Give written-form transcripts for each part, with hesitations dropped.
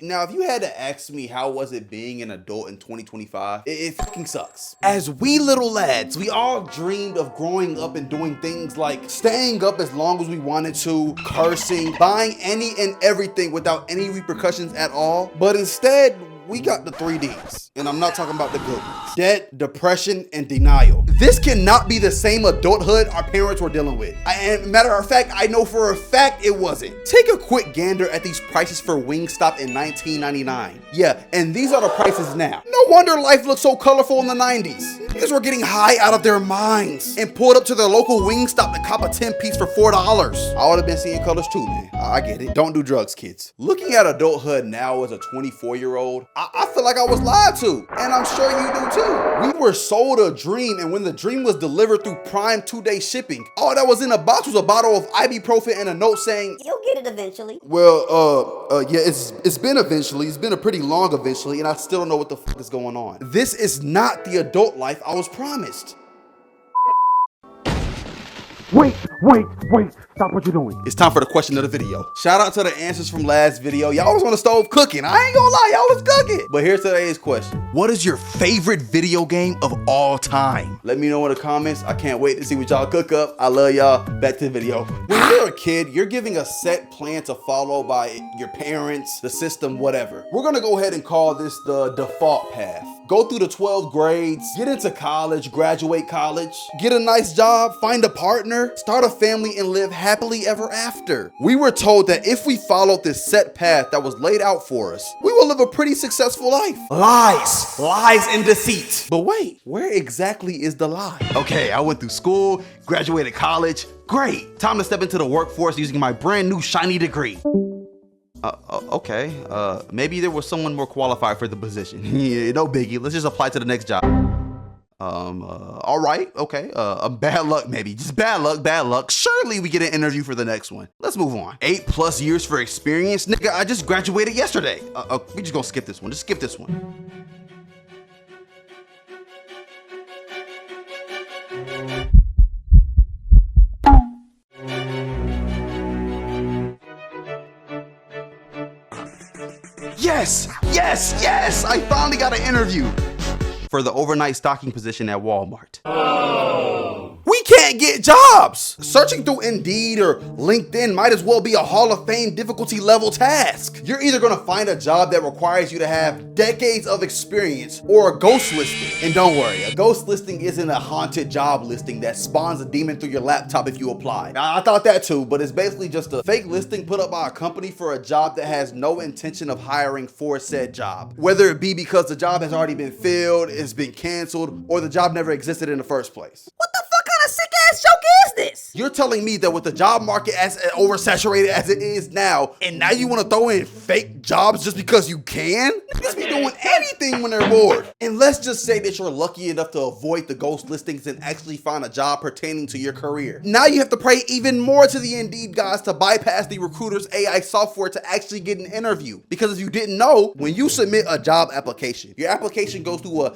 Now, if you had to ask me how was it being an adult in 2025, it fucking sucks. As wee little lads, we all dreamed of growing up and doing things like staying up as long as we wanted to, cursing, buying any and everything without any repercussions at all. But instead, we got the 3Ds, and I'm not talking about the good ones. Debt, depression, and denial. This cannot be the same adulthood our parents were dealing with. And matter of fact, I know for a fact it wasn't. Take a quick gander at these prices for Wingstop in 1999. Yeah, and these are the prices now. No wonder life looked so colorful in the 90s. Niggas were getting high out of their minds and pulled up to their local Wingstop to cop a 10-piece for $4. I would have been seeing colors too, man. I get it. Don't do drugs, kids. Looking at adulthood now as a 24-year-old, I feel like I was lied to, and I'm sure you do too. We were sold a dream, and when the dream was delivered through Prime 2-day shipping, all that was in a box was a bottle of ibuprofen and a note saying, "You'll get it eventually." Well, yeah, it's been eventually. It's been a pretty long eventually, and I still don't know what the fuck is going on. This is not the adult life I was promised. Wait, stop what you're doing. It's time for the question of the video. Shout out to the answers from last video. Y'all was on the stove cooking. I ain't gonna lie, y'all was cooking. But here's today's question. What is your favorite video game of all time? Let me know in the comments. I can't wait to see what y'all cook up. I love y'all. Back to the video. When you're a kid, you're giving a set plan to follow by your parents, the system, whatever. We're gonna go ahead and call this the default path. Go through the 12 grades, get into college, graduate college, get a nice job, find a partner, start a family, and live happily ever after. We were told that if we followed this set path that was laid out for us, we will live a pretty successful life. Lies and deceit. But wait, where exactly is the lie? Okay, I went through school, graduated college. Great, time to step into the workforce using my brand new shiny degree. Okay, maybe there was someone more qualified for the position. Yeah, no biggie, let's just apply to the next job. All right, okay, bad luck maybe, just bad luck. Surely we get an interview for the next one. Let's move on. 8+ years for experience? Nigga, I just graduated yesterday. We just gonna skip this one, just skip this one. Yes! I finally got an interview for the overnight stocking position at Walmart. We can't get jobs. Searching through Indeed or LinkedIn might as well be a Hall of Fame difficulty level task. You're either gonna find a job that requires you to have decades of experience or a ghost listing. And don't worry, a ghost listing isn't a haunted job listing that spawns a demon through your laptop if you apply. I thought that too, but it's basically just a fake listing put up by a company for a job that has no intention of hiring for said job. Whether it be because the job has already been filled, it's been canceled, or the job never existed in the first place. What the fuck kind of sick ass joke is this? You're telling me that with the job market as oversaturated as it is now, and now you want to throw in fake jobs just because you can? Niggas be doing anything when they're bored. And let's just say that you're lucky enough to avoid the ghost listings and actually find a job pertaining to your career. Now you have to pray even more to the Indeed guys to bypass the recruiter's AI software to actually get an interview. Because if you didn't know, when you submit a job application, your application goes through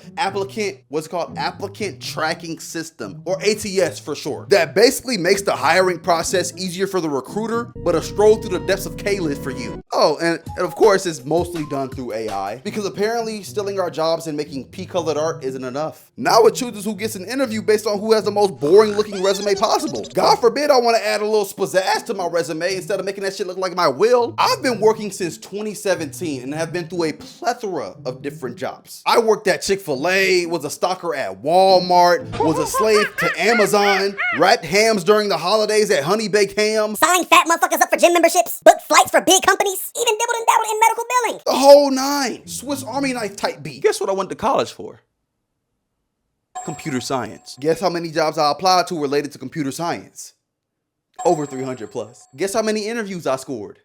what's called applicant tracking system, or ATS for short. That basically makes the hiring process easier for the recruiter, but a stroll through the depths of K-List for you. Oh, and of course it's mostly done through AI, because apparently stealing our jobs and making pea-colored art isn't enough. Now it chooses who gets an interview based on who has the most boring looking resume possible. God forbid I want to add a little pizzazz to my resume instead of making that shit look like my will. I've been working since 2017 and have been through a plethora of different jobs. I worked at Chick-fil-A, was a stalker at Walmart, was a slave to Amazon, wrapped hams during the holidays at Honey Baked Ham, Signed fat motherfuckers up for gym memberships, booked flights for big companies, even dibbled and dabbled in medical billing. the whole nine. Swiss Army knife type beat. Guess what I went to college for? Computer science. Guess how many jobs I applied to related to computer science? Over 300 plus. Guess how many interviews I scored?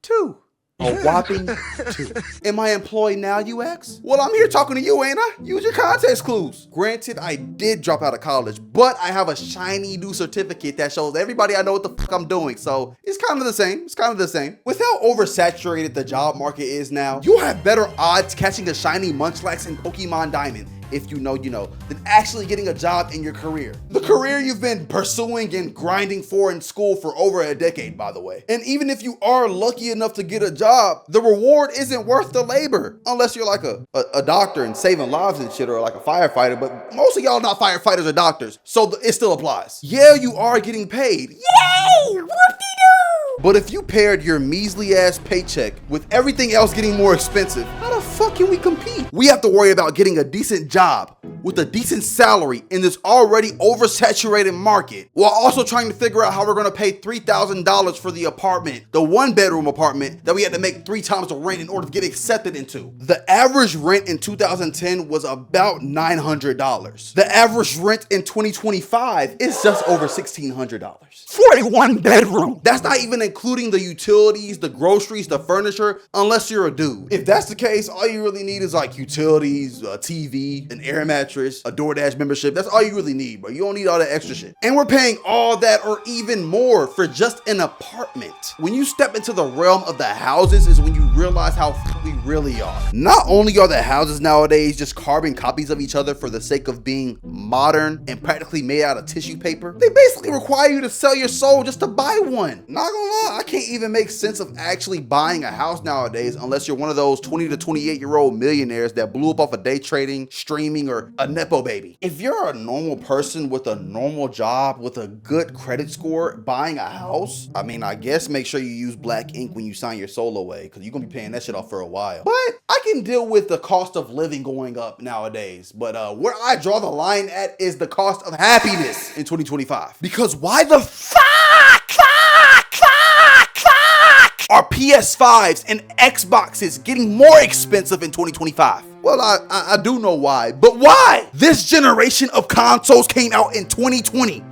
2. A whopping 2. Am I employed now, you ask? Well, I'm here talking to you, ain't I? Use your context clues. Granted, I did drop out of college, but I have a shiny new certificate that shows everybody I know what the fuck I'm doing. So it's kind of the same. It's kind of the same. With how oversaturated the job market is now, you'll have better odds catching a shiny Munchlax in Pokemon Diamond if you know, you know, than actually getting a job in your career. The career you've been pursuing and grinding for in school for over a decade, by the way. And even if you are lucky enough to get a job, the reward isn't worth the labor. Unless you're like a doctor and saving lives and shit, or like a firefighter, but most of y'all not firefighters or doctors, so it still applies. Yeah, you are getting paid. Yay! Whoop-de-doo! But if you paired your measly ass paycheck with everything else getting more expensive, how the fuck can we compete? We have to worry about getting a decent job with a decent salary in this already oversaturated market, while also trying to figure out how we're gonna pay $3,000 for the apartment, the 1-bedroom apartment that we had to make 3 times the rent in order to get accepted into. The average rent in 2010 was about $900. The average rent in 2025 is just over $1,600. 41 bedroom. That's not even including the utilities, the groceries, the furniture, unless you're a dude. If that's the case, all you really need is like utilities, a TV, an air mattress, a DoorDash membership. That's all you really need, bro. You don't need all that extra shit. And we're paying all that or even more for just an apartment. When you step into the realm of the houses is when you realize how we really are. Not only are the houses nowadays just carbon copies of each other for the sake of being modern and practically made out of tissue paper, they basically require you to sell your soul just to buy one. Not gonna lie, I can't even make sense of actually buying a house nowadays unless you're one of those 20 to 28-year-old millionaires that blew up off of day trading, streaming, or a Nepo baby. If you're a normal person with a normal job with a good credit score buying a house, I mean, I guess make sure you use black ink when you sign your soul away, because you're gonna be paying that shit off for a while. But I can deal with the cost of living going up nowadays. But where I draw the line at is the cost of happiness in 2025. Because why the fuck are PS5s and Xboxes getting more expensive in 2025? Well, I do know why, but why? This generation of consoles came out in 2020.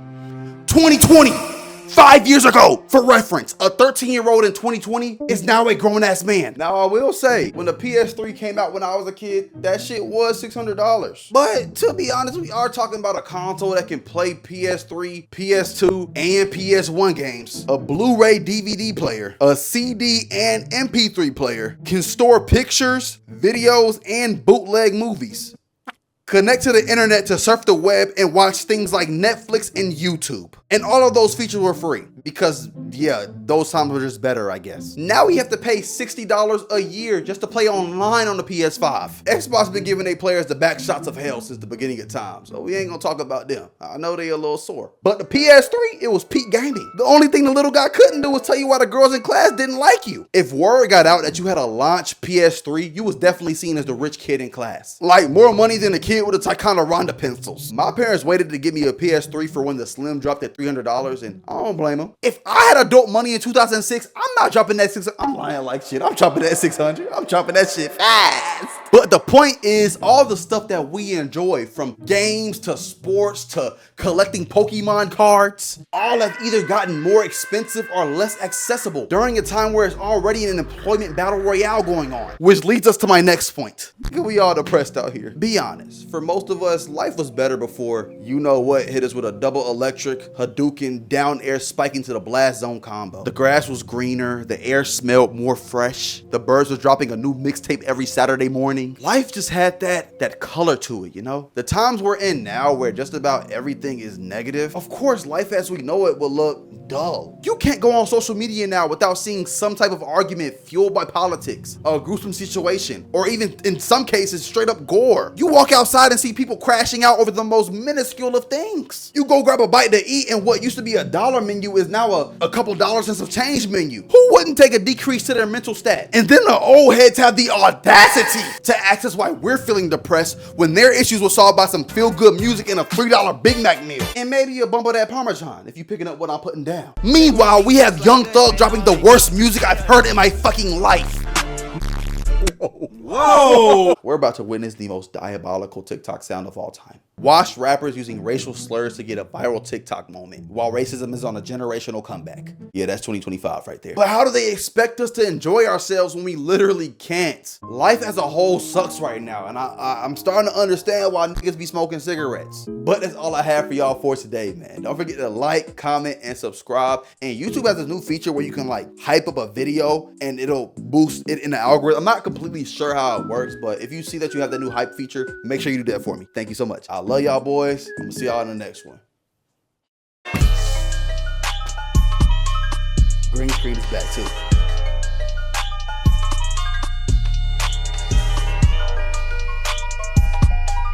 5 years ago. For reference, a 13-year-old in 2020 is now a grown-ass man. Now, I will say, when the PS3 came out when I was a kid, that shit was $600. But to be honest, we are talking about a console that can play PS3, PS2, and PS1 games, a Blu-ray DVD player, a CD and MP3 player, can store pictures, videos, and bootleg movies. Connect to the internet to surf the web and watch things like Netflix and YouTube. And all of those features were free because, yeah, those times were just better, I guess. Now we have to pay $60 a year just to play online on the PS5. Xbox been giving their players the back shots of hell since the beginning of time, so we ain't gonna talk about them. I know they a little sore. But the PS3, it was peak gaming. The only thing the little guy couldn't do was tell you why the girls in class didn't like you. If word got out that you had a launch PS3, you was definitely seen as the rich kid in class. Like more money than a kid with a Ticonderoga pencils. My parents waited to give me a PS3 for when the Slim dropped at $300, and I don't blame them. If I had adult money in 2006, I'm not dropping that 600. I'm lying like shit. I'm dropping that 600. I'm dropping that shit fast. But the point is, all the stuff that we enjoy, from games to sports to collecting Pokemon cards, all have either gotten more expensive or less accessible during a time where it's already an employment battle royale going on. Which leads us to my next point. We all depressed out here. Be honest, for most of us, life was better before you know what hit us with a double electric, Hadouken, down air spiking to the blast zone combo. The grass was greener, the air smelled more fresh, the birds was dropping a new mixtape every Saturday morning. Life just had that color to it, you know? The times we're in now where just about everything is negative, of course life as we know it will look dull. You can't go on social media now without seeing some type of argument fueled by politics, a gruesome situation, or even in some cases straight up gore. You walk outside and see people crashing out over the most minuscule of things. You go grab a bite to eat and what used to be a $1 menu is now a couple dollars and some change menu. Who wouldn't take a decrease to their mental stat? And then the old heads have the audacity to ask us why we're feeling depressed when their issues were solved by some feel-good music and a $3 Big Mac meal. And maybe a bump of that Parmesan if you picking up what I'm putting down. Meanwhile, we have Young Thug dropping the worst music I've heard in my fucking life. Whoa. We're about to witness the most diabolical TikTok sound of all time. Watch rappers using racial slurs to get a viral TikTok moment while racism is on a generational comeback. Yeah, that's 2025 right there. But how do they expect us to enjoy ourselves when we literally can't? Life as a whole sucks right now, and I'm starting to understand why niggas be smoking cigarettes. But that's all I have for y'all for today, man. Don't forget to like, comment, and subscribe. And YouTube has this new feature where you can like hype up a video and it'll boost it in the algorithm. I'm not completely sure how it works, but if you see that you have that new hype feature, make sure you do that for me. Thank you so much. I love y'all boys. I'm gonna see y'all in the next one. Green screen is back too.